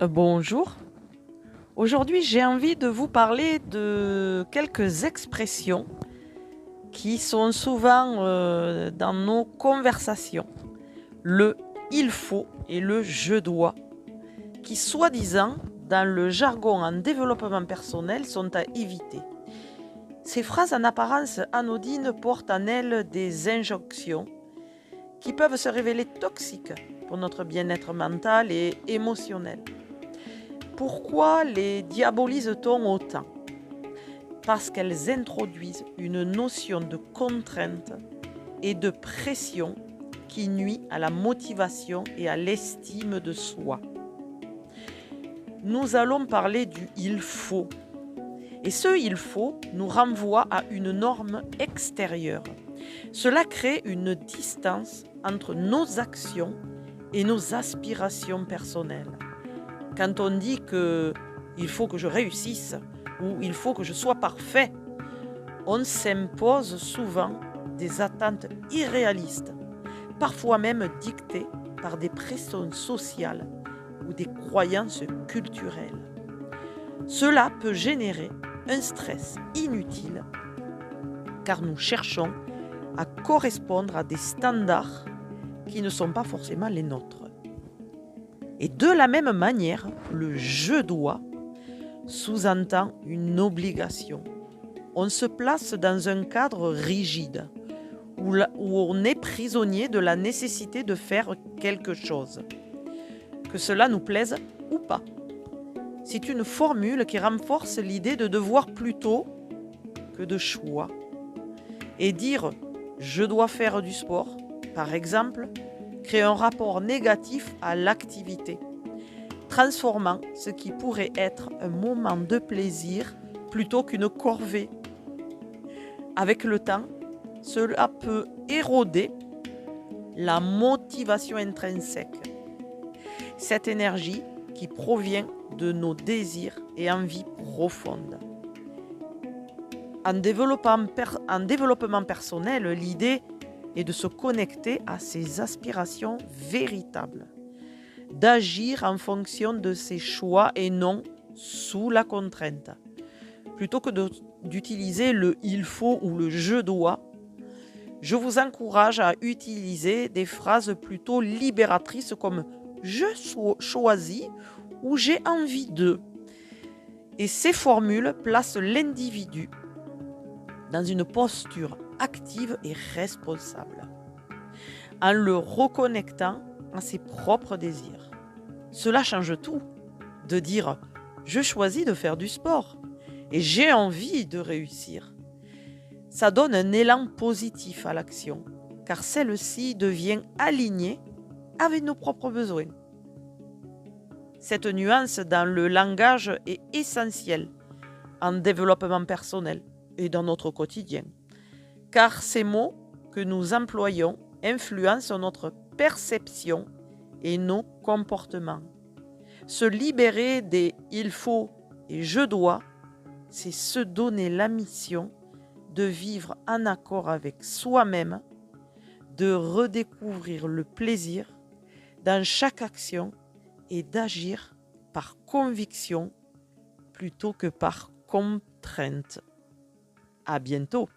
Bonjour. Aujourd'hui, j'ai envie de vous parler de quelques expressions qui sont souvent dans nos conversations. Le il faut et le je dois, qui soi-disant, dans le jargon en développement personnel, sont à éviter. Ces phrases en apparence anodines portent en elles des injonctions qui peuvent se révéler toxiques pour notre bien-être mental et émotionnel. Pourquoi les diabolise-t-on autant? Parce qu'elles introduisent une notion de contrainte et de pression qui nuit à la motivation et à l'estime de soi. Nous allons parler du « il faut ». Et ce « il faut » nous renvoie à une norme extérieure. Cela crée une distance entre nos actions et nos aspirations personnelles. Quand on dit que il faut que je réussisse ou il faut que je sois parfait, on s'impose souvent des attentes irréalistes, parfois même dictées par des pressions sociales ou des croyances culturelles. Cela peut générer un stress inutile car nous cherchons à correspondre à des standards qui ne sont pas forcément les nôtres. Et de la même manière, le « je dois » sous-entend une obligation. On se place dans un cadre rigide où on est prisonnier de la nécessité de faire quelque chose, que cela nous plaise ou pas. C'est une formule qui renforce l'idée de devoir plutôt que de choix. Et dire « je dois faire du sport », par exemple, crée un rapport négatif à l'activité, transformant ce qui pourrait être un moment de plaisir plutôt qu'une corvée. Avec le temps, cela peut éroder la motivation intrinsèque, cette énergie qui provient de nos désirs et envies profondes. En développement personnel, l'idée est de se connecter à ses aspirations véritables, d'agir en fonction de ses choix et non sous la contrainte. Plutôt que d'utiliser le « il faut » ou le « je dois », je vous encourage à utiliser des phrases plutôt libératrices comme « je choisis » ou « j'ai envie de ». Et ces formules placent l'individu dans une posture active et responsable, en le reconnectant à ses propres désirs. Cela change tout, de dire « je choisis de faire du sport et j'ai envie de réussir ». Ça donne un élan positif à l'action, car celle-ci devient alignée avec nos propres besoins. Cette nuance dans le langage est essentielle en développement personnel et dans notre quotidien, car ces mots que nous employons influencent notre perception et nos comportements. Se libérer des « il faut » et « je dois », c'est se donner la mission de vivre en accord avec soi-même, de redécouvrir le plaisir dans chaque action et d'agir par conviction plutôt que par contrainte. À bientôt!